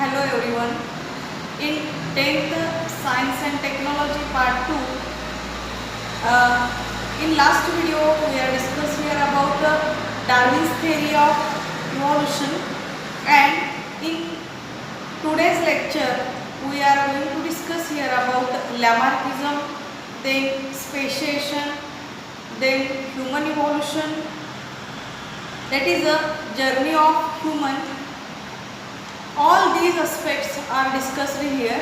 Hello everyone. In 10th Science and Technology Part 2, in last video we are discussed here about the Darwin's theory of evolution, and in today's lecture we are going to discuss here about Lamarckism, then speciation, then human evolution, that is a journey of human. All these aspects are discussed here.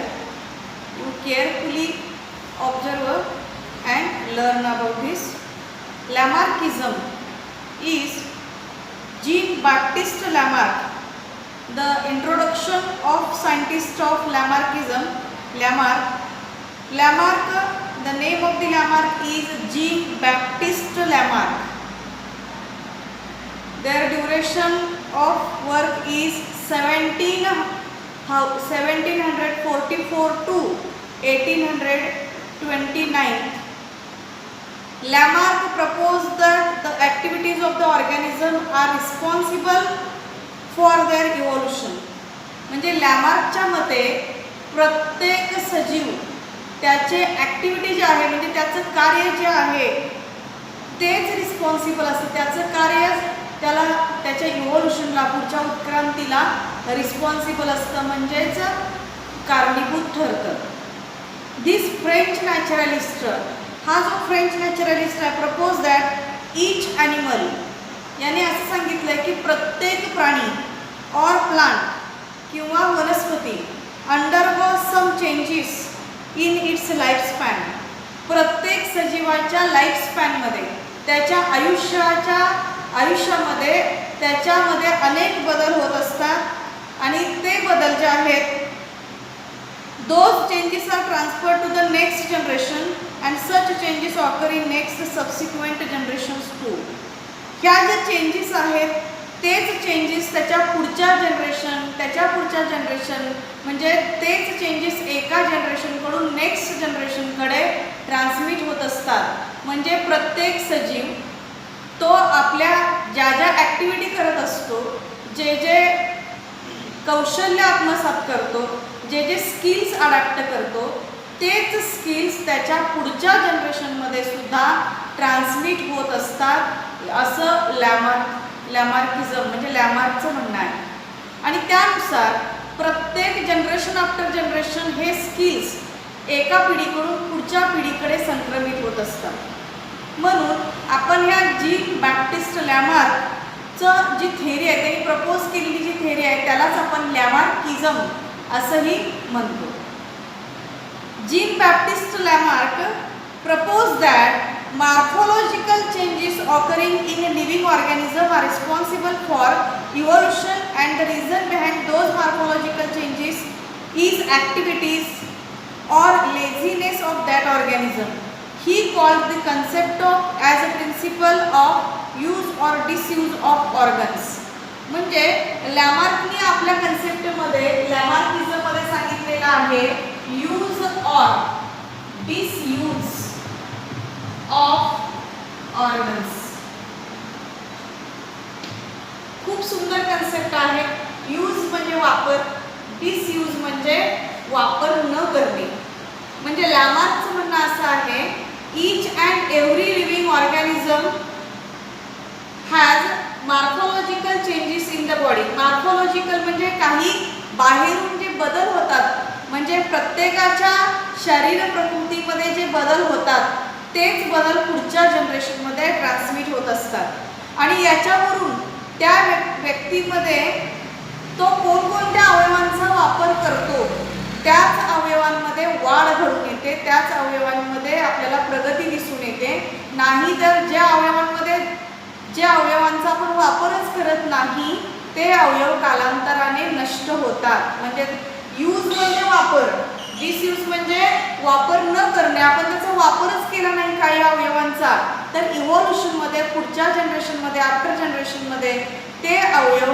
You carefully observe and learn about this. Lamarckism is Jean-Baptiste Lamarck. The introduction of scientist of Lamarckism, Lamarck, the name of the Lamarck is Jean-Baptiste Lamarck. Their duration of work is 1744 to 1829. Lamarck proposed that the activities of the organism are responsible for their evolution. म्हणजे लॅमार्कच्या मते प्रत्येक सजीव त्याचे activity जे आहे म्हणजे त्याचं कार्य जे आहे तेच रिस्पॉन्सिबल असतं. त्याचं कार्य त्याला त्याच्या इव्होल्युशनला पुढच्या उत्क्रांतीला रिस्पॉन्सिबल असतं, म्हणजेच कारणीभूत ठरतं. दिस फ्रेंच नॅचरलिस्ट, हा जो फ्रेंच नॅचरलिस्ट आहे, प्रपोज दॅट ईच ॲनिमल, याने असं सांगितलं आहे की प्रत्येक प्राणी और प्लांट किंवा वनस्पती undergo some changes in its life span. प्रत्येक सजीवाच्या लाईफ स्पॅनमध्ये त्याच्या आयुष्यामध्ये त्याच्यामध्ये अनेक बदल होत असतात आणि ते बदल जे आहेत those changes are transfer to the next generation and such changes occur in next subsequent generations too. ह्या ज्या चेंजेस आहेत तेच चेंजेस त्याच्या पुढच्या जनरेशन म्हणजे तेच चेंजेस एका जनरेशनकडून नेक्स्ट जनरेशनकडे ट्रान्समिट होत असतात. म्हणजे प्रत्येक सजीव तो आपल्या ज्या ॲक्टिव्हिटी करत असतो, जे कौशल्य आत्मसात करतो, जे स्किल्स अडॅप्ट करतो, तेच स्किल्स त्याच्या पुढच्या जनरेशनमध्ये सुद्धा ट्रान्समिट होत असतात, असं लॅमार्किझम म्हणजे लॅमार्कचं म्हणणं आहे. आणि त्यानुसार प्रत्येक जनरेशन आफ्टर जनरेशन हे स्किल्स एका पिढीकडून पुढच्या पिढीकडे संक्रमित होत असतात. म्हणून आपण ह्या जीन-बॅप्टिस्ट लॅमार्कचं जी थेअरी आहे, त्यांनी प्रपोज केलेली जी थेअरी आहे त्यालाच आपण लॅमार्किझम असंही म्हणतो. Jean Baptiste Lamarck propose that morphological changes occurring in a living organism are responsible for evolution, and the reason behind those morphological changes is activities or laziness of that organism. He called the concept of as a principle of use or disuse of organs. म्हणजे लॅमार्कनी आपल्या कन्सेप्टमध्ये लॅमार्किझममध्ये सांगितलेलं आहे use और disuse of organs. खूप सुंदर concept आहे. Use म्हणजे वापर, डिसयूज म्हणजे वापर न करणे. म्हणजे लॅमार्कचं म्हणणं असं आहे each and every living organism has morphological changes in the body. Morphological म्हणजे काही बाहेरून जे बदल होतात, म्हणजे प्रत्येकाच्या शरीर प्रकृतीमध्ये जे बदल होतात तेच बदल पुढच्या जनरेशनमध्ये ट्रान्समिट होत असतात. आणि याच्यावरून त्या व्यक्तीमध्ये तो कोणकोणत्या अवयवांचा वापर करतो त्याच अवयवांमध्ये वाढ घडून येते, त्याच अवयवांमध्ये आपल्याला प्रगती दिसून येते. नाही तर ज्या अवयवांचा आपण वापरच करत नाही ते अवयव कालांतराने नष्ट होतात. म्हणजे यूज म्हणजे वापर, डिसयूज म्हणजे वापर न करणे. आपण त्याचा वापरच केला नाही काही अवयवांचा तर इव्होल्युशनमध्ये पुढच्या जनरेशनमध्ये आफ्टर जनरेशनमध्ये ते अवयव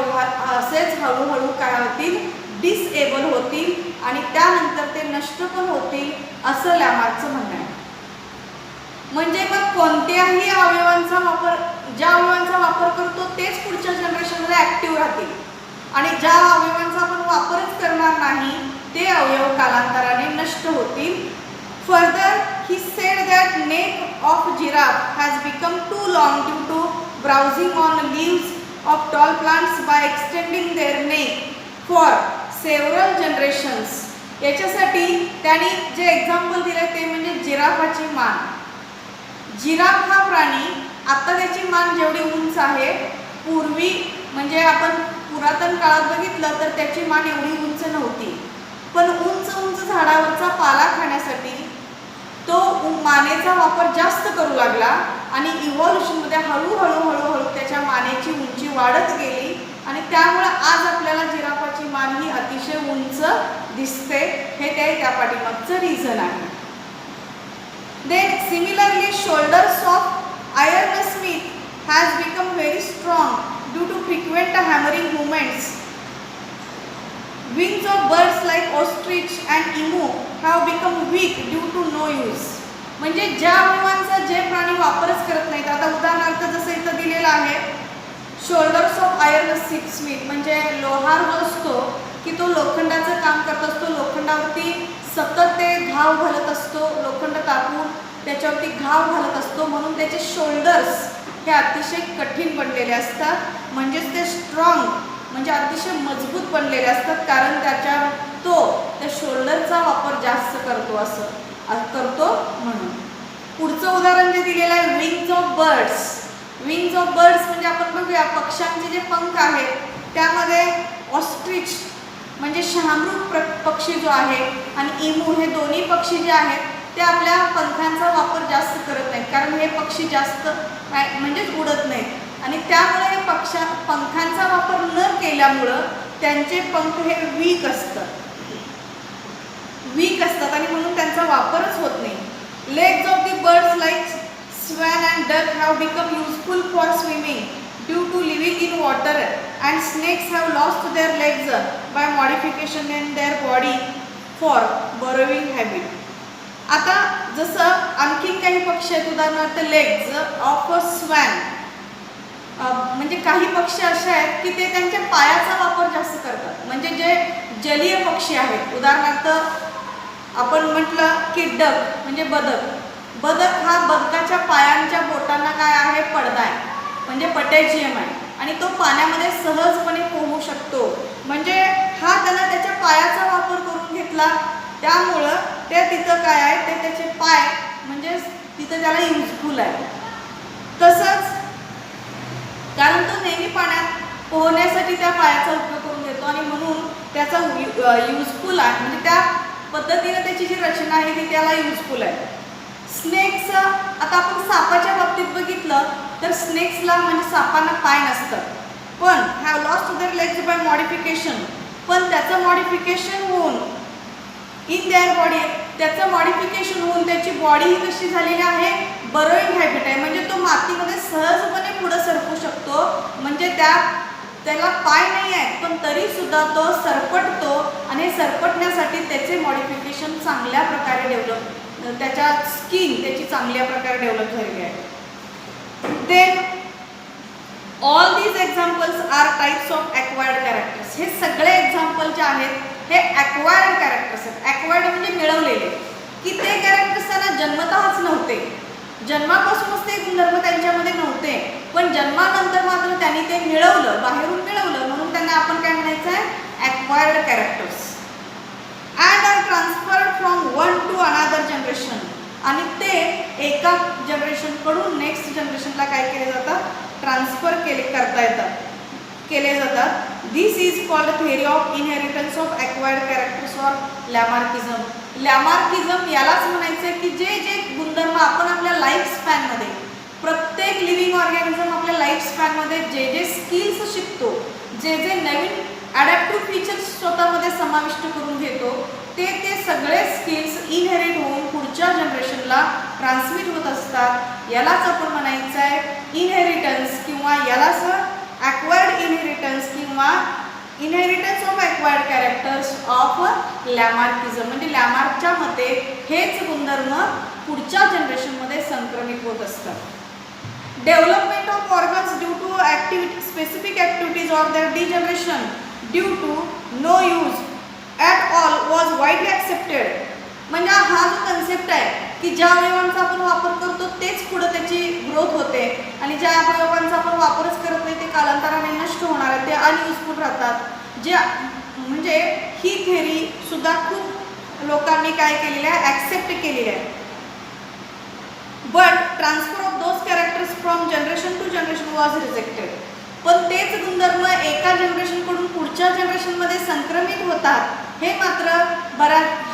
असेच हळूहळू काय होतील, डिसेबल होतील आणि त्यानंतर ते नष्ट पण होतील, असं लॅमार्कचं म्हणणं आहे. म्हणजे मग कोणत्याही अवयवांचा वापर, ज्या अवयवांचा वापर करतो तेच पुढच्या जनरेशनमध्ये ॲक्टिव्ह राहतील आणि ज्या अवयवांचा आपण वापरच करणार नाही ते अवयव कालांतराने नष्ट होतील. Further he said that neck of giraffe has become too long due to browsing on leaves of tall plants by extending their neck for several generations. याच्यासाठी त्यांनी जे एक्झाम्पल दिले ते म्हणजे जिराफाची मान. जिराफ हा प्राणी आता त्याची मान जेवढी उंच आहे, पूर्वी म्हणजे आपण पुरातन काळात बघितलं तर त्याची मान एवढी उंच नव्हती, पण उंच उंच झाडावरचा पाला खाण्यासाठी तो मानेचा वापर जास्त करू लागला आणि इव्हॉल्युशनमध्ये हळूहळू हळूहळू त्याच्या मानेची उंची वाढत गेली आणि त्यामुळे आज आपल्याला जिराफाची मान ही अतिशय उंच दिसते. हे त्या पाठीमागचं रिझन आहे. Then similarly shoulders of iron smith has become very strong due to frequent hammering movements. Wings of birds like ostrich and emu have become weak due to no use. म्हणजे ज्या अवयवांचा जे प्राणी वापरच करत नाहीत. आता उदाहरणार्थ जसं इथं दिलेलं आहे शोल्डर्स ऑफ आयर्न स्मिथ म्हणजे लोहार जो असतो की तो लोखंडाचं काम करत असतो, लोखंडावरती सतत ते घाव घालत असतो, लोखंड तापून त्याच्यावरती घाव घालत असतो, म्हणून त्याचे शोल्डर्स हे अतिशय कठीण बनलेले असतात. म्हणजेच ते स्ट्रॉंग म्हणजे अतिशय मजबूत बनलेले असतात, कारण त्या शोल्डरचा वापर जास्त करतो असं करतो म्हणून. पुढचं उदाहरण जे दिलेलं आहे wings of birds. Wings of birds म्हणजे आपण बघूया पक्ष्यांचे जे पंख आहेत त्यामध्ये ऑस्ट्रिच म्हणजे शहामृग पक्षी जो आहे आणि इमू हे दोन्ही पक्षी जे आहेत ते आपल्या पंखांचा वापर जास्त करत नाहीत, कारण हे पक्षी जास्त म्हणजेच उडत नाहीत आणि त्यामुळे हे पंखांचा वापर न केल्यामुळं त्यांचे पंख हे वीक असतात आणि म्हणून त्यांचा वापरच होत नाही. Legs of the birds like swan and duck have become useful for swimming due to living in water and snakes have lost their legs by modification in their body for burrowing habit. आता जसं आणखीन काही पक्षी आहेत, उदाहरणार्थ legs of a स्वॅन म्हणजे काही पक्षी असे आहेत की ते त्यांच्या पायाचा वापर जास्त करतात. म्हणजे जे जलीय पक्षी आहेत, उदाहरणार्थ आपण म्हटलं की डक म्हणजे बदक हा बदकाच्या पायांच्या बोटांना काय आहे पडदा आहे म्हणजे पटॅजियम आहे आणि तो पाण्यामध्ये सहजपणे पोहू शकतो. म्हणजे हा त्याला त्याच्या पायाचा वापर करून घेतला, त्यामुळं ते तिथं काय आहे ते त्याचे पाय म्हणजे तिथं त्याला युजफुल आहे. तसंच कारण तो नेहमी पाण्यात पोहण्यासाठी त्या पायाचा उपयोग करून घेतो आणि म्हणून त्याचा युजफुल आहे, म्हणजे त्या पद्धतीने त्याची जी रचना आहे ती त्याला युजफुल आहे. स्नेक्स आता आपण सापाच्या बाबतीत बघितलं तर स्नेक्सला म्हणजे सापांना पाय नसतात, पण have lost their legs by modification. पण त्याचं मॉडिफिकेशन होऊन इन देअर बॉडी त्याचं मॉडिफिकेशन होऊन त्याची बॉडी ही कशी झालेली आहे बरोईंग हॅबिट आहे, म्हणजे तो मातीमध्ये सहजपणे पुढे सरकू शकतो. म्हणजे त्याला पाय नाही आहे पण तरी सुद्धा तो सरपटतो आणि सरपटण्यासाठी त्याचे मॉडिफिकेशन चांगल्या प्रकारे डेव्हलप, त्याच्या स्किन त्याची चांगल्या प्रकारे डेव्हलप झालेली आहे. Then all these examples are types of acquired characters. हे सगळे एक्झाम्पल जे आहेत हे ॲक्वायर्ड कॅरेक्टर्स आहेत. ॲक्वायर्ड म्हणजे मिळवलेले, की ते कॅरेक्टर्स त्यांना जन्मतःच नव्हते, जन्मापासूनच ते गुणधर्म त्यांच्यामध्ये नव्हते, पण जन्मानंतर मात्र त्यांनी ते मिळवलं, बाहेरून मिळवलं, म्हणून त्यांना आपण काय म्हणायचं आहे acquired characters. And are transferred from one to another generation. आणि ते एका जनरेशनकडून नेक्स्ट जनरेशनला काय केले जातात ट्रान्सफर केले जातात. This is called theory of inheritance of acquired characters or Lamarckism. Lamarckism यालाच म्हणायचं की जे जे गुणधर्म आपण आपल्या लाईफ स्पॅनमध्ये प्रत्येक लिव्हिंग ऑर्गॅनिझम आपल्या लाईफ स्पॅनमध्ये जे जे स्किल्स शिकतो, जे जे नवीन ॲडॅप्टिव्ह फीचर्स स्वतःमध्ये समाविष्ट करून घेतो, ते सगळे स्किल्स इनहेरिट होऊन पुढच्या जनरेशनला ट्रान्समिट होत असतात. यालाच आपण म्हणायचं आहे इनहेरिटन्स किंवा यालाच ॲक्वायर्ड इनहेरिटन्स किंवा inheritance of acquired characters of Lamarckism. म्हणजे लॅमार्कच्या मते हेच गुणधर्म पुढच्या जनरेशनमध्ये संक्रमित होत असतात. Development of organs due to specific activities or their degeneration due to no use at all was widely accepted. म्हणजे हा जो कन्सेप्ट आहे की ज्या अवयवांचा आपण वापर करतो तेच पुढं त्याची ग्रोथ होते आणि ज्या अवयवांचा आपण वापरच करत नाही ते कालांतराने नष्ट होणार आहे, ते अनयुजफुल राहतात. जे म्हणजे ही थेरी सुद्धा खूप लोकांनी काय केलेली आहे, ॲक्सेप्ट केलेली आहे. But transfer of those characters from generation to generation was rejected. पण तेच गुणधर्म एका जनरेशनकडून पुढच्या जनरेशनमध्ये संक्रमित होतात हे मात्र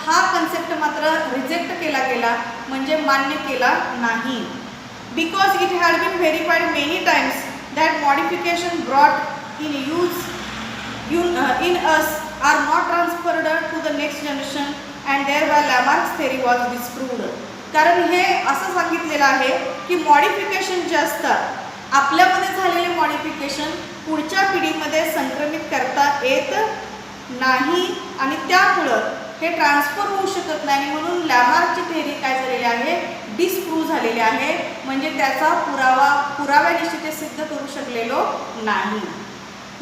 हा कन्सेप्ट मात्र रिजेक्ट केला गेला, म्हणजे मान्य केला नाही. Because it had been verified many times that modification brought in in us are not transferred to the next generation and thereby Lamarck's theory was disproved. कारण हे असं सांगितलेलं आहे की मॉडिफिकेशन जे असतात, आपल्यामध्ये झालेले मॉडिफिकेशन पुढच्या पिढीमध्ये संक्रमित करता येत नाही आणि त्यामुळं हे ट्रान्सफर होऊ शकत नाही. म्हणून लॅमार्कची थेरी काय झालेली आहे, डिस्प्रूव्ह झालेली आहे, म्हणजे त्याचा पुराव्यानिशी ते सिद्ध करू शकलेलो नाही.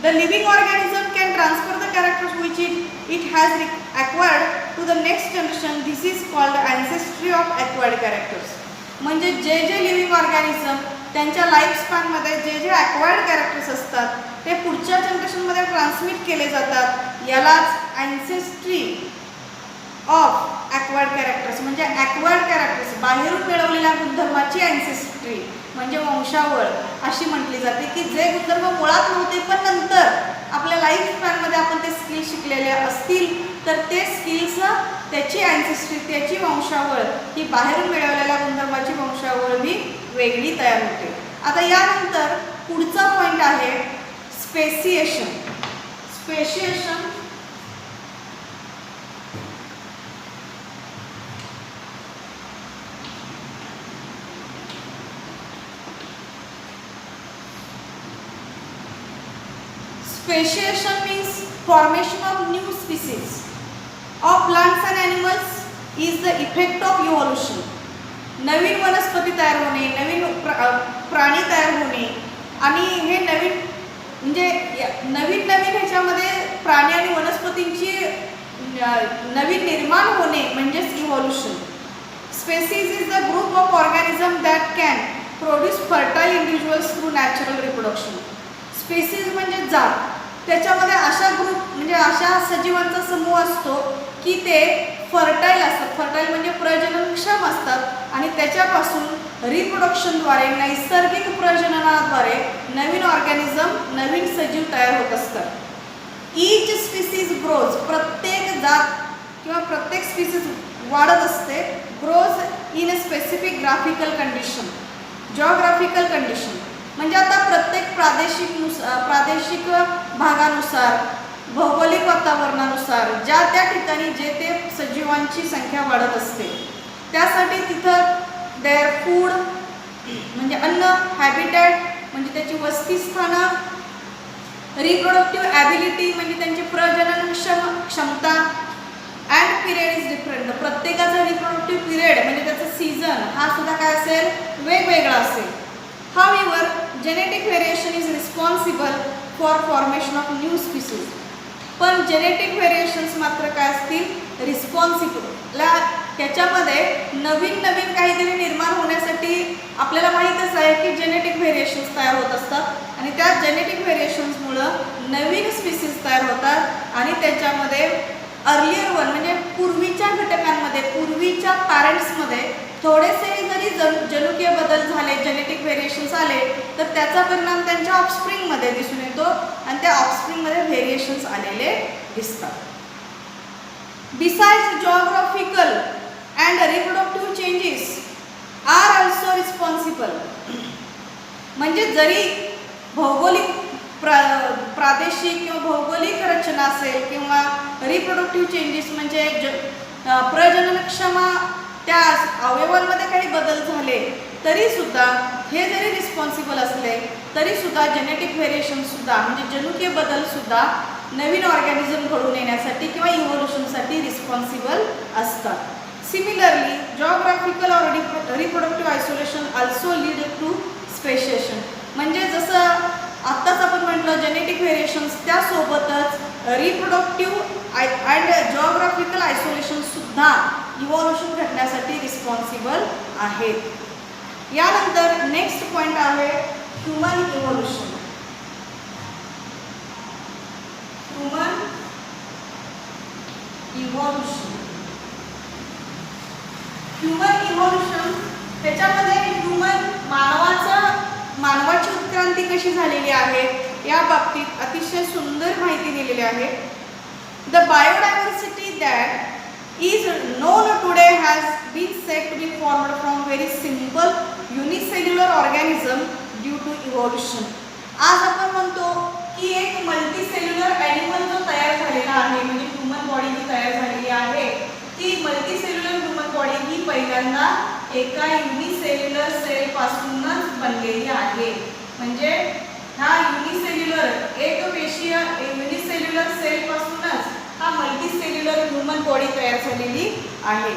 The living organism can transfer the characters which it has acquired to the next generation. This is called ancestry of acquired characters. म्हणजे जे लिव्हिंग ऑर्गॅनिझम त्यांच्या लाईफ स्पॅनमध्ये जे ॲक्वायर्ड कॅरेक्टर्स असतात ते पुढच्या जनरेशनमध्ये ट्रान्समिट केले जातात. यालाच ॲन्सेस्ट्री ऑफ ॲक्वायर्ड कॅरेक्टर्स म्हणजे ॲक्वायर्ड कॅरेक्टर्स बाहेरून मिळवलेल्या गुणधर्माची ॲन्सेस्ट्री म्हणजे वंशावळ अशी म्हटली जाते, की जे गुणधर्म मुळात नव्हते पण नंतर आपल्या लाईफ स्पॅनमध्ये आपण ते स्किल शिकलेले असतील तर ते स्किल्स त्याची ॲन्सेस्ट्री त्याची वंशावळ ही बाहेरून मिळवलेल्या गुणधर्माची वंशावळ ही वेगळी तयार होते. आता यानंतर पुढचा पॉईंट आहे speciation. Speciation Speciation means formation of new species of plants and animals is the effect of evolution. नवीन वनस्पती तयार होणे, नवीन प्राणी तयार होणे आणि हे नवीन म्हणजे नवीन ह्याच्यामध्ये प्राणी आणि वनस्पतींची नवीन निर्माण होणे म्हणजेच evolution. Species is the group of organism that can produce fertile individuals through natural reproduction. Species म्हणजे जात, त्याच्यामध्ये अशा ग्रुप म्हणजे अशा सजीवांचा समूह असतो की ते फर्टाईल असतात. फर्टाईल म्हणजे प्रजननक्षम असतात आणि त्याच्यापासून रिप्रोडक्शनद्वारे नैसर्गिक प्रजननाद्वारे नवीन ऑर्गॅनिझम नवीन सजीव तयार होत असतात. ईच स्पीसीज ग्रोज, प्रत्येक जात किंवा प्रत्येक स्पीसीज वाढत असते. Grows in a specific graphical condition, geographical condition म्हणजे आता प्रत्येक प्रादेशिक भागानुसार भौगोलिक वातावरणानुसार ज्या त्या ठिकाणी जे ते सजीवांची संख्या वाढत असते त्यासाठी तिथं देअर फूड म्हणजे अन्न, हॅबिटॅट म्हणजे त्याची वसतिस्थानं, रिप्रोडक्टिव्ह ॲबिलिटी म्हणजे त्यांची प्रजनन क्षमता अँड पिरियड इज डिफरंट. प्रत्येकाचा रिप्रोडक्टिव्ह पिरियड म्हणजे त्याचा सीझन हा सुद्धा काय असेल, वेगवेगळा असेल. However, genetic variation is responsible for formation of new species. पण जेनेटिक व्हेरिएशन्स मात्र काय असतील, रिस्पॉन्सिबल. त्याच्यामध्ये नवीन काहीतरी निर्माण होण्यासाठी आपल्याला माहीतच आहे की जेनेटिक व्हेरिएशन्स तयार होत असतात आणि त्या जेनेटिक व्हेरिएशन्समुळं नवीन स्पीसीज तयार होतात आणि त्याच्यामध्ये अर्लियर वन म्हणजे पूर्वीच्या घटकांमध्ये पूर्वीच्या पॅरेंट्समध्ये थोडेसे जरी जनुकीय बदल झाले, जेनेटिक व्हेरिएशन्स आले तर त्याचा परिणाम त्यांच्या ऑफस्प्रिंगमध्ये दिसून येतो आणि त्या ऑफस्प्रिंगमध्ये व्हेरिएशन्स आलेले दिसतात. Besides geographical and reproductive changes are also responsible. म्हणजे जरी भौगोलिक प्रादेशिक किंवा भौगोलिक रचना असेल किंवा रिप्रोडक्टिव्ह चेंजेस म्हणजे प्रजननक्षम त्या अवयवांमध्ये काही बदल झाले तरीसुद्धा हे जरी रिस्पॉन्सिबल असले तरीसुद्धा जेनेटिक व्हेरिएशनसुद्धा म्हणजे जनुकीय बदलसुद्धा नवीन ऑर्गॅनिझम घडून येण्यासाठी किंवा इव्होल्युशनसाठी रिस्पॉन्सिबल असतात. Similarly geographical or reproductive isolation also lead to speciation. म्हणजे जसं आत्ताच आपण म्हटलं जेनेटिक व्हेरिएशन्स त्यासोबतच रिप्रोडक्टिव्ह अँड जिओग्राफिकल आयसोलेशन सुद्धा इव्हॉल्युशन घडण्यासाठी रिस्पॉन्सिबल आहेत. यानंतर नेक्स्ट पॉइंट आहे human evolution. Human evolution. Human evolution त्याच्यामध्ये मानवाची उत्क्रांती कशी झालेली आहे या बाबतीत अतिशय सुंदर माहिती दिलेली आहे. The biodiversity that is known today has been said to be formed from very simple unicellular organism due to evolution. आज आपण म्हणतो की एक मल्टीसेल्युलर ॲनिमल जो तयार झालेला आहे, म्हणजे ह्युमन बॉडी जी तयार झालेली आहे ती मल्टीसेल्युलर ह्युमन बॉडी ही पहिल्यांदा एका युनिसेल्युलर सेल पासूनच बनलेली आहे. म्हणजे हा युनिसेल्युलर एकपेशीय युनिसेल्युलर सेल पासूनच हा मल्टीसेल्युलर ह्युमन बॉडी तयार झालेली आहे.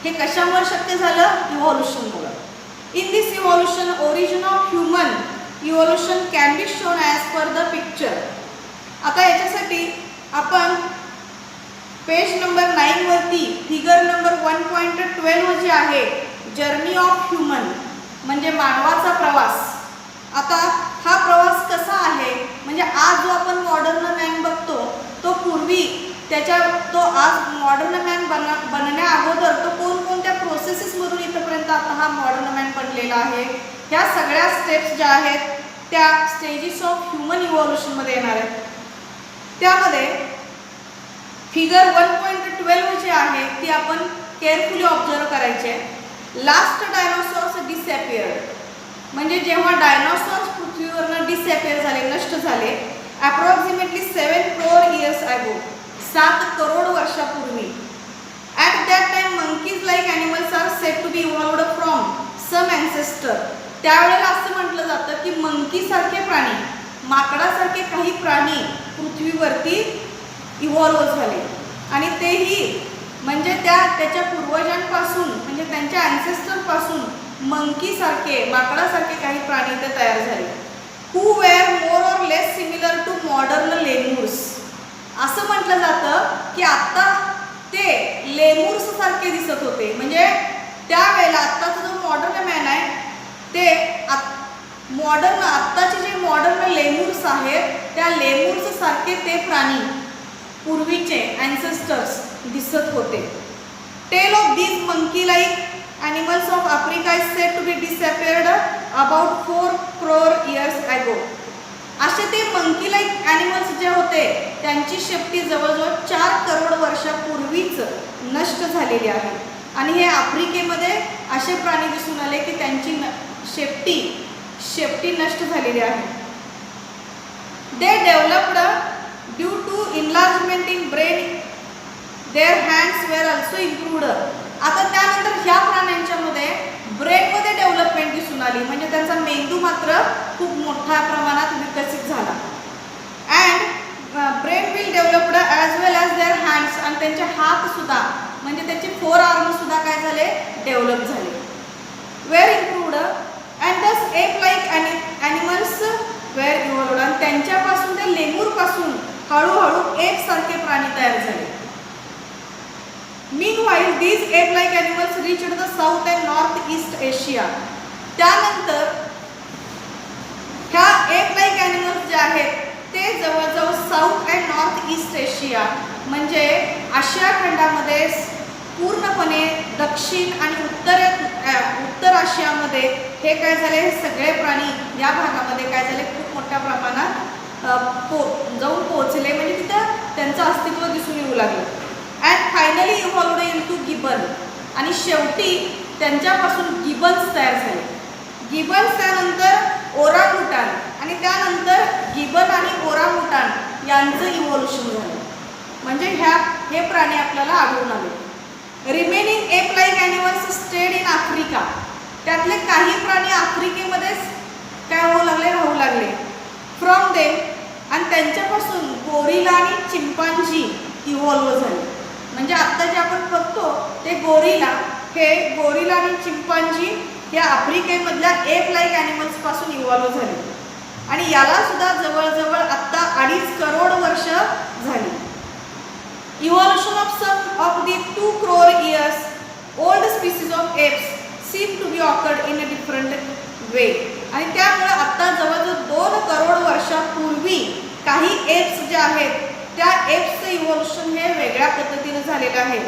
हे कशामुळे शक्य झालं? इव्हॉल्युशनमुळे. In this evolution origin of human evolution can be shown as per the picture. आता याच्यासाठी आपण पेज नंबर 9 वरती फिगर नंबर 1.12 जी आहे जर्नी ऑफ ह्युमन म्हणजे मानवाचा प्रवास. आता हा प्रवास कसा आहे म्हणजे आज जो आपण मॉडर्न मॅन बघतो तो पूर्वी तो आज मॉडर्न मॅन बनण्या अगोदर तो कोणकोणत्या प्रोसेसेसमधून इथपर्यंत आता हा मॉडर्न मॅन बनलेला आहे. ह्या सगळ्या स्टेप्स ज्या आहेत त्या स्टेजेस ऑफ ह्युमन इव्हॉल्युशनमध्ये येणार आहेत. त्यामध्ये फिगर 1.12 जी आहे ती आपण केअरफुली ऑब्झर्व करायचे. लास्ट डायनोसॉर्स डिसअपिअर्ड म्हणजे जेव्हा डायनोसॉर्स पृथ्वीवरनं डिसअपिअर झाले, नष्ट झाले, approximately 7 crore years ago 7 crore वर्षापूर्वी. At that time monkeys like animals are said to be evolved from some ancestor. त्यावेळेला असं म्हटलं जातं की मंकीसारखे प्राणी, माकडासारखे काही प्राणी पृथ्वीवरती इव्हॉल्व झाले आणि तेही म्हणजे त्याच्या पूर्वजांपासून म्हणजे त्यांच्या अँसेस्टरपासून मंकीसारखे माकडासारखे काही प्राणी ते तयार झाले. Who were more or less similar to modern lemurs. असं म्हटलं जातं की आत्ता ते लेमूर्स सारखे दिसत होते. म्हणजे त्यावेळेला आत्ताचा जो मॉडर्न मॅन आहे ते आत्ताचे जे मॉडर्न लेमूर्स आहेत त्या लेमूर्स सारखे ते प्राणी पूर्वीचे अँसेस्टर्स दिसत होते. Tail of these monkey like animals of Africa is said to be disappeared about 4 crore years ago. असे ते मंकी लाईक ॲनिमल्स जे होते त्यांची शेपटी जवळजवळ 4 करोड वर्षापूर्वीच नष्ट झालेली आहे. आणि हे आफ्रिकेमध्ये असे प्राणी दिसून आले की त्यांची शेपटी नष्ट झालेली आहे. They developed due to enlargement in brain. Their hands were also improved. आता त्यानंतर ह्या प्राण्यांच्यामध्ये ब्रेनमध्ये डेव्हलपमेंट दिसून आली म्हणजे त्यांचा मेंदू मात्र खूप मोठ्या प्रमाणात विकसित झाला. And brain will developed as well as there hands. आणि त्यांचे हातसुद्धा म्हणजे त्याचे 4 arms काय झाले? डेव्हलप झाले. Were improved and thus ape like animals were evolved. आणि त्यांच्यापासून ते लेमूरपासून हळूहळू एपसारखे प्राणी तयार झाले. Meanwhile, these ape-like animals reached the South and North-East Asia. त्यानंतर ह्या एप-लाईक ॲनिमल्स जे आहेत ते जवळजवळ south and north east Asia म्हणजे आशिया खंडामध्ये पूर्णपणे दक्षिण आणि उत्तर आशियामध्ये हे काय झाले, हे सगळे प्राणी या भागामध्ये काय झाले खूप मोठ्या प्रमाणात जाऊन पोहोचले म्हणजे तिथं त्यांचं अस्तित्व दिसून येऊ लागलं. And finally evolved into gibbon. आणि शेवटी त्यांच्यापासून गिबन्स तयार झाले. गिबन्स त्यानंतर ओरांगुटान आणि त्यानंतर गिबन आणि ओरांगुटान यांचं इव्हॉल्युशन झालं. म्हणजे हे प्राणी आपल्याला आढळून आले. Remaining ape like animals stayed in Africa. त्यातले काही प्राणी आफ्रिकेमध्येच काय होऊ लागले, राहू लागले. फ्रॉम देम आणि त्यांच्यापासून गोरिला आणि चिंपांजी इव्हॉल्व झाले. म्हणजे आत्ता जे आपण बघतो ते गोरिला आणि चिंपांजी या आफ्रिकेमधल्या एप लाईक ॲनिमल्सपासून इव्हॉल्व झाले. आणि याला सुद्धा जवळजवळ आत्ता 2.5 करोड वर्ष झाली. Evolution of some of the 2 crore years old species of apes seem to be occurred in a different way. आणि त्यामुळे आत्ता जवळजवळ 2 करोड वर्षापूर्वी काही एप्स जे आहेत त्या एप्सचं इव्हॉल्युशन हे वेगळ्या पद्धतीने झालेलं आहे.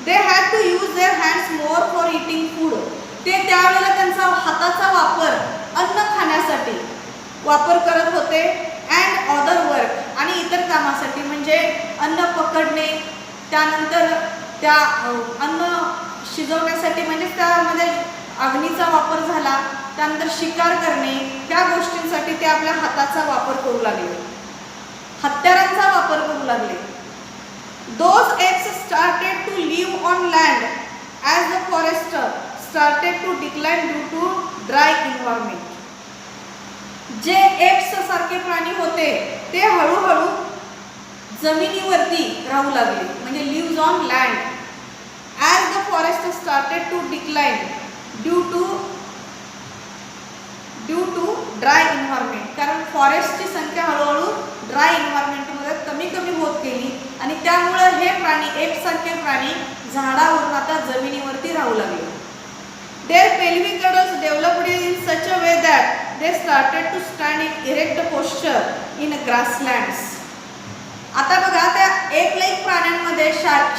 They had to use their hands more for eating food. ते त्यावेळेला त्यांचा हाताचा वापर अन्न खाण्यासाठी वापर करत होते. अँड अदर वर्क आणि इतर कामासाठी म्हणजे अन्न पकडणे, त्यानंतर त्या अन्न शिजवण्यासाठी म्हणजे त्यामध्ये अग्नीचा वापर झाला, त्यानंतर शिकार करणे, त्या गोष्टींसाठी ते आपल्या हाताचा वापर करू लागले, हत्यारांचा वापर करू लागले. Those apes started to live on land as the forest started to decline due to dry environment. जे एप्स सारखे प्राणी होते ते हळूहळू जमिनीवरती राहू लागले, म्हणजे lives on land. As the forest started to decline due to dry environment. कारण फॉरेस्टची संख्या हळूहळू ड्राय एन्व्हायरमेंटमध्ये कमी होत गेली आणि त्यामुळे हे प्राणी एप्ससारखे प्राणी झाडावरून आता जमिनीवरती राहू लागले. Their pelvic girdles developed in such a way that they started to stand in erect posture in grasslands. आता बघा त्या एप लाईक प्राण्यांमध्ये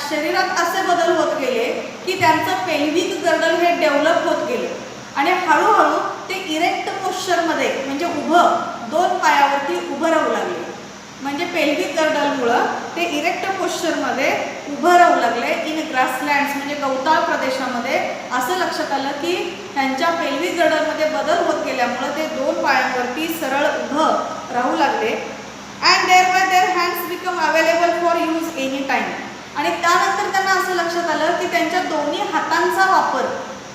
शरीरात असे बदल होत गेले की त्यांचं पेल्विक गर्डल हे डेव्हलप होत गेले आणि हळूहळू ते इरेक्ट पोश्चरमध्ये म्हणजे उभं 2 पायावरती उभं राहू लागले. म्हणजे पेल्विक गर्डलमुळं ते इरेक्ट पोश्चरमध्ये उभं राहू लागले इन ग्रासलँड्स म्हणजे गवताळ प्रदेशामध्ये. असं लक्षात आलं की त्यांच्या पेल्विक गर्डलमध्ये बदल होत गेल्यामुळं ते 2 पायांवरती सरळ उभं राहू लागले. And their hands become available for use any time. आणि त्यानंतर त्यांना असं लक्षात आलं की त्यांच्या दोन्ही हातांचा वापर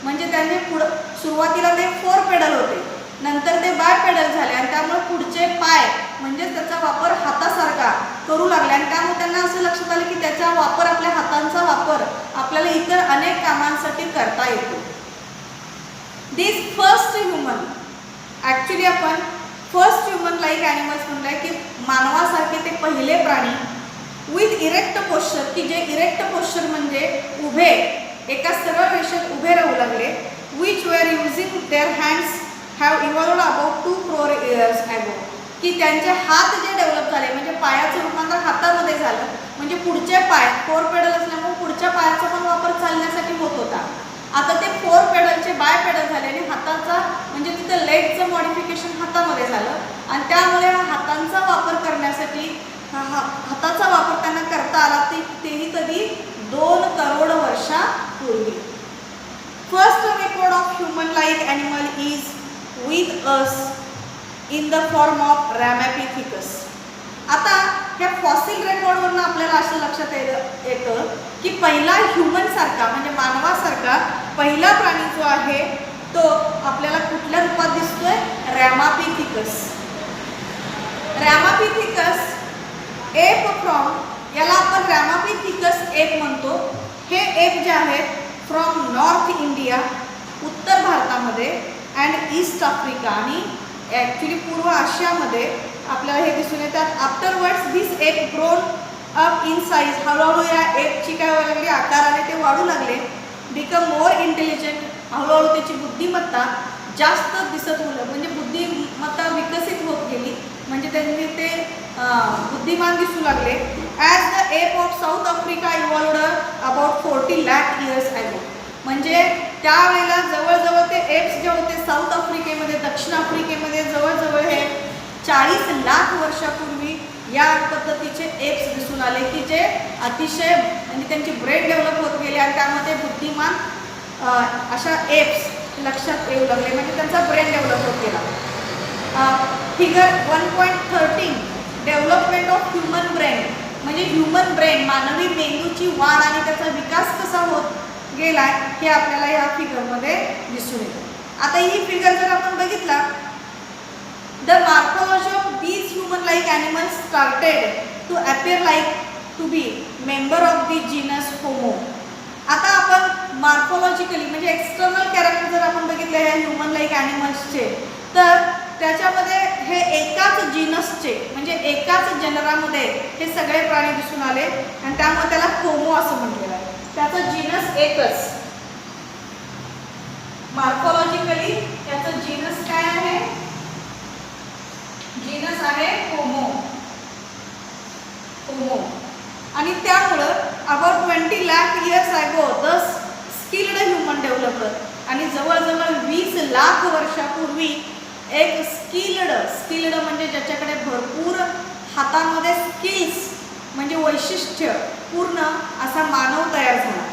म्हणजे त्यांनी सुरुवातीला ते 4 पेडल होते, नंतर ते बाय पेडल झाले आणि त्यामुळे पुढचे पाय म्हणजे त्याचा वापर हातासारखा करू लागले. आणि त्यामुळे त्यांना असं लक्षात आलं की त्याचा वापर आपल्या हातांचा वापर आपल्याला इतर अनेक कामांसाठी करता येतो. दिस फर्स्ट ह्युमन ॲक्च्युली आपण फर्स्ट ह्युमन लाईक ॲनिमल्स म्हणलंय की मानवासारखे ते पहिले प्राणी विथ इरेक्ट पोश्चर की जे इरेक्ट पोश्चर म्हणजे उभे एका सरळ रेषेत उभे राहू लागले. Which were using their hands have evolved about 2 crore years ago. की त्यांचे हात जे डेव्हलप झाले म्हणजे पायाचं रूपांतर हातामध्ये झालं म्हणजे पुढचे पाय 4 पेडल असल्यामुळे पुढच्या पायाचा पण वापर चालण्यासाठी होत होता. आता ते 4 पेडलचे बाय पेडल झाले आणि हाताचा म्हणजे तिथं लेगचं मॉडिफिकेशन हातामध्ये झालं आणि त्यामुळे हातांचा वापर करण्यासाठी हाताचा वापर त्यांना करता आला. तेही कधी 2 करोड वर्षापूर्वी. First record of human like animal is with us in the form of Ramapithecus. आता ह्या फॉसिल रेकॉर्डवरून आपल्याला असं लक्षात येतं की पहिला ह्युमनसारखा म्हणजे मानवासारखा पहिला प्राणी जो आहे तो आपल्याला कुठल्या रूपात दिसतोय? रॅमापिथिकस. रॅमापिथिकस एप फ्रॉम याला आपण रॅमापिथिकस एप म्हणतो. हे एप जे आहेत फ्रॉम नॉर्थ इंडिया उत्तर भारतामध्ये अँड ईस्ट आफ्रिका आणि ॲक्च्युली पूर्व आशियामध्ये आपल्याला हे दिसून येतात. Afterwards this app grown up in size. हळूहळू या एपची काय व्हायला लागली आकाराने ते वाढू लागले. Become more intelligent. हळूहळू त्याची बुद्धिमत्ता जास्त दिसत होलं म्हणजे बुद्धिमत्ता विकसित होत गेली म्हणजे त्यांनी ते बुद्धिमान दिसू लागले. As the ape of South Africa evolved about 40 lakh years ago. म्हणजे त्यावेळेला जवळजवळ ते एप्स जे होते साऊथ आफ्रिकेमध्ये दक्षिण आफ्रिकेमध्ये जवळजवळ हे 40 लाख वर्षापूर्वी या पद्धतीचे एप्स दिसून आले की जे अतिशय म्हणजे त्यांची ब्रेन डेव्हलप होत गेले आणि त्यामध्ये बुद्धिमान अशा एप्स लक्षात येऊ लागले म्हणजे त्यांचा ब्रेन डेव्हलप होत गेला. Figure 1.13 development of human brain म्हणजे ह्युमन ब्रेन मानवी मेंदूची वाढ आणि त्याचा विकास कसा होत गेला हे आपल्याला या फिगरमध्ये दिसून येतं. आता ही फिगर जर आपण बघितला the morphology of these human like animals started to appear like to be member of the genus Homo. आता आपण मॉर्फोलॉजिकली म्हणजे एक्सटर्नल कॅरेक्टर जर आपण बघितले ह्या ह्युमन लाईक ॲनिमल्सचे तर त्याच्यामध्ये हे एका एकाच जनरामध्ये हे सगळे प्राणी दिसून आले आणि त्यामुळे त्याला होमो असं म्हटलेलं आहे. त्याचं जीनस एकच. मॉर्फोलॉजिकली त्याचं जीनस काय आहे? जीनस आहे होमो. होमो. आणि त्यामुळं about 20 lakh years ago the skilled human developer आणि जवळजवळ 20 लाख वर्षापूर्वी एक स्किल्ड म्हणजे ज्याच्याकडे भरपूर हातामध्ये स्किल्स म्हणजे वैशिष्ट्य पूर्ण असा मानव तयार झाला.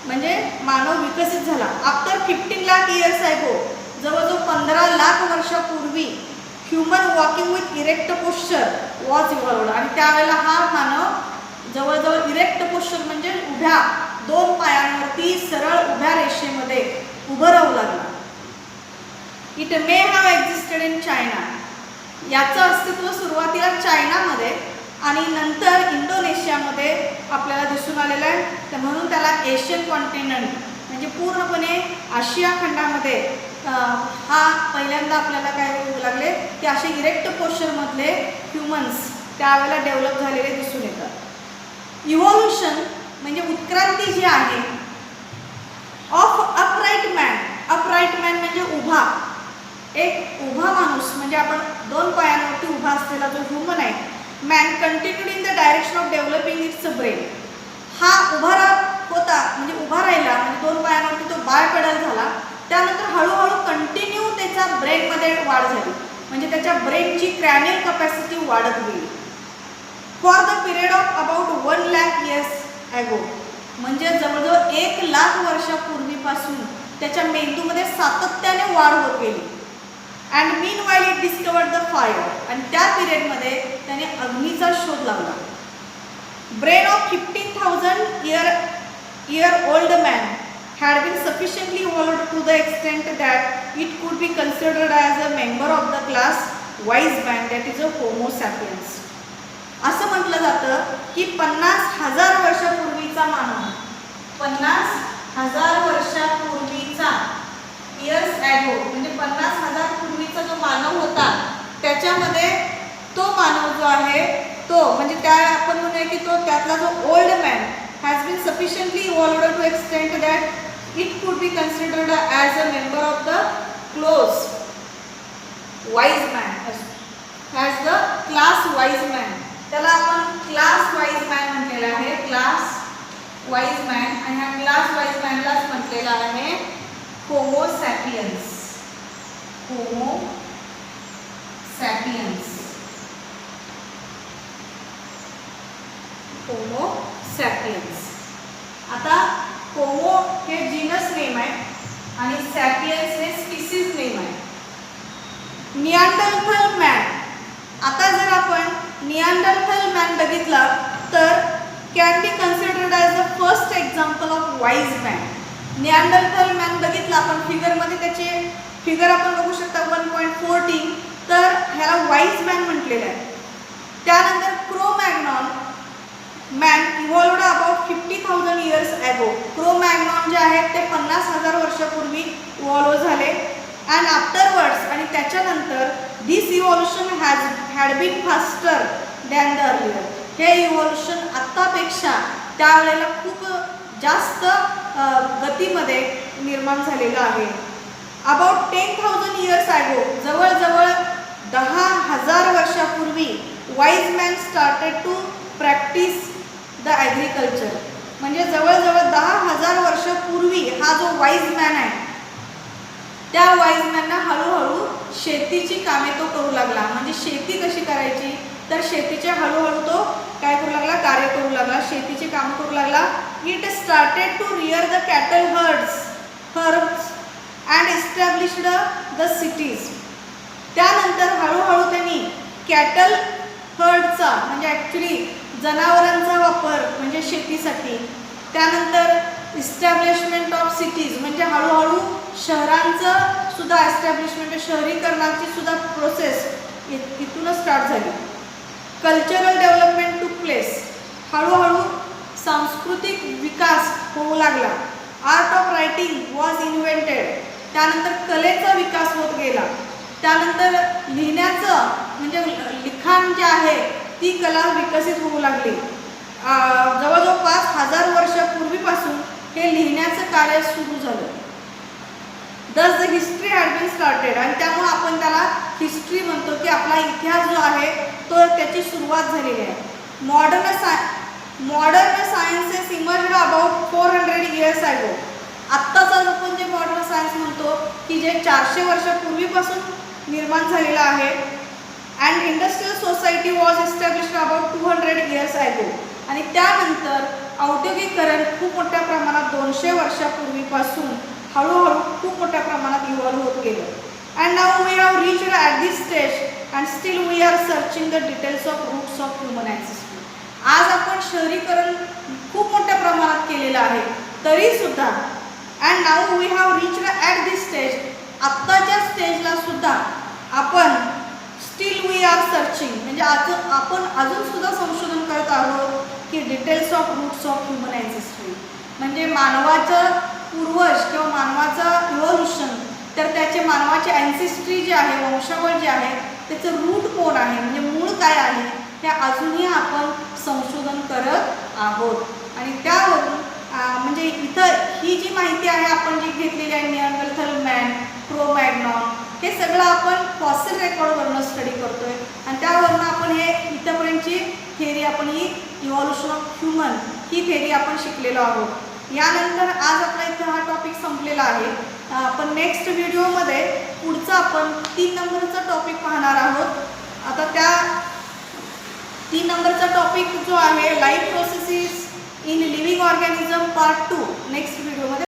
म्हणजे मानव विकसित झाला. आफ्टर 15 लाख इयर्स अगो जवळजवळ 15 लाख वर्षापूर्वी human walking with erect posture was evolved आणि त्यावेळेला हा मानव जवळजवळ इरेक्ट पोश्चर म्हणजे उभ्या 2 पायांवरती सरळ उभ्या रेषेमध्ये उभं राहू लागला. It may have existed in China. याचं अस्तित्व सुरुवातीला चायनामध्ये आणि नंतर इंडोनेशियामध्ये आपल्याला दिसून आलेलं आहे. तर म्हणून त्याला एशियन कॉन्टिनेंट म्हणजे पूर्णपणे आशिया खंडामध्ये हा पहिल्यांदा आपल्याला काय होऊ लागले की असे इरेक्ट पोश्चरमधले ह्युमन्स त्यावेळेला डेव्हलप झालेले दिसून येतात. इव्हॉल्युशन म्हणजे उत्क्रांती जी आहे of upright man. Upright man म्हणजे उभा, एक उभा माणूस म्हणजे आपण 2 पायांवरती उभा असलेला जो ह्युमन आहे. Man continued in the direction of developing it's brain. हा उभा होता म्हणजे उभा राहिला म्हणजे 2 पायांवरती तो बायपेडल झाला. त्यानंतर हळूहळू कंटिन्यू त्याचा ब्रेनमध्ये वाढ झाली म्हणजे त्याच्या ब्रेनची क्रॅनियल कपॅसिटी वाढत गेली. For the period of about 1 lakh years ago म्हणजे जवळजवळ 1 लाख वर्षापूर्वीपासून त्याच्या मेंदूमध्ये सातत्याने वाढ होत गेली. And mean while it discovered the fire आणि त्या पिरियडमध्ये त्याने अग्नीचा शोध लावला. Brain of 15,000 year old man had been sufficiently evolved to the extent that it could be considered as a member of the class wise man, that is a homo sapiens. असं म्हटलं जातं की 50,000 वर्षापूर्वीचा मानव, 50,000 वर्षापूर्वीचा इयर्स ॲगो म्हणजे 50,000 पूर्वीचा जो मानव होता त्याच्यामध्ये तो मानव जो आहे तो म्हणजे त्या आपण म्हणूया की तो त्यातला जो old man has been sufficiently evolved to extent that it could be considered as a member of the close wise man, as the class wise man. त्याला आपण क्लास वाईज मॅन म्हटलेला आहे, क्लास वाईज मॅन. आणि ह्या class wise मॅनलाच म्हटलेला आहे Homo sapiens. Homo sapiens. Homo sapiens. आता Homo हे जीनस नेम आहे आणि सॅपियन्स हे स्पीसीज नेम आहे. Neanderthal man. आता जर आपण निअँडरथल मॅन बघितला तर can be considered as the first example of wise man. Neanderthal man बघितला आपण फिगरमध्ये त्याचे फिगर आपण बघू शकता 1.14. तर ह्याला वाईज मॅन म्हटलेलं आहे. त्यानंतर Cro Magnon man evolved about 50,000 years ago. Cro Magnon जे आहेत ते 50,000 वर्षापूर्वी इव्हॉल्व झाले. अँड आफ्टरवर्ड्स आणि त्याच्यानंतर this evolution had been faster than the earlier. हे इव्हॉल्युशन आत्तापेक्षा त्यावेळेला खूप जास्त गतीमध्ये निर्माण झालेलं आहे. अबाउट 10,000 इयर्स ॲगो जवळजवळ 10,000 वर्षापूर्वी wise man started to practice the agriculture. म्हणजे जवळजवळ 10,000 वर्षापूर्वी हा जो वाईज मॅन आहे त्या वाईज मॅनना हळूहळू शेतीची कामे तो करू लागला. म्हणजे शेती कशी करायची तर शेतीचे हळूहळू तो काय करू लागला, कार्य करू लागला, शेतीचे काम करू लागला. It started to rear the cattle herbs and established the cities. त्यानंतर हळूहळू त्यांनी कॅटल हर्डचा म्हणजे ॲक्च्युली जनावरांचा वापर म्हणजे शेतीसाठी. त्यानंतर इस्टॅब्लिशमेंट ऑफ सिटीज म्हणजे हळूहळू शहरांचं सुद्धा एस्टॅब्लिशमेंट शहरीकरणाची सुद्धा प्रोसेस इथूनच स्टार्ट झाली. कल्चरल डेव्हलपमेंट टूक प्लेस. हळूहळू सांस्कृतिक विकास होऊ लागला. Art of writing was invented. त्यानंतर कलेचा विकास होत गेला. त्यानंतर लिहिण्याचं म्हणजे लिखाण जे आहे ती कला विकसित होऊ लागली. जवळजवळ 5000 वर्षापूर्वीपासून हे लिहिण्याचं कार्य सुरू झालं. Thus the history had been started, आणि त्यामुळे आपण त्याला हिस्ट्री म्हणतो की आपला इतिहास जो आहे तो त्याची सुरुवात झालेली आहे. Modern sciences emerged about 400 years ago. आत्ताचा आपण जे मॉडर्न सायन्स म्हणतो की जे 400 वर्षापूर्वीपासून निर्माण झालेलं आहे. And industrial society was established about 200 years ago. आणि त्यानंतर औद्योगिकरण खूप मोठ्या प्रमाणात 200 वर्षापूर्वीपासून हळूहळू खूप मोठ्या प्रमाणात इव्हॉल्व होत गेलं. And now we have reached at this stage and still we are searching the details of roots of human ancestry. आज आपण शहरीकरण खूप मोठ्या प्रमाणात केलेलं आहे तरीसुद्धा, and now we have reached at this stage, आत्ताच्या स्टेजला सुद्धा आपण स्टील वी आर सर्चिंग म्हणजे आपण अजूनसुद्धा संशोधन करत आहोत की details of roots of human ancestry म्हणजे मानवाचं पूर्वज किंवा मानवाचं इव्होल्युशन, तर त्याचे मानवाचे ॲन्सेस्ट्री जे आहे, वंशावळ जे आहे, त्याचं रूट कोण आहे म्हणजे मूळ काय आहे हे अजूनही आपण संशोधन करत आहोत. आणि त्यावरून म्हणजे इथं ही जी माहिती आहे आपण जी घेतलेली आहे निअँडरथल मॅन, क्रो-मॅग्नॉन, हे सगळं आपण फॉसिल रेकॉर्डवरनं स्टडी करतोय आणि त्यावरून आपण हे इथंपर्यंतची थेअरी आपण ही इव्हॉल्युशन ऑफ ह्युमन ही थेअरी आपण शिकलेलो आहोत. यानंतर आज आपला इथं हा टॉपिक संपलेला आहे. आपण नेक्स्ट व्हिडिओमध्ये पुढचा आपण 3 नंबरचा टॉपिक पाहणार आहोत. आता त्या 3 नंबरचा टॉपिक जो आहे life processes in living organism part 2 next व्हिडिओमध्ये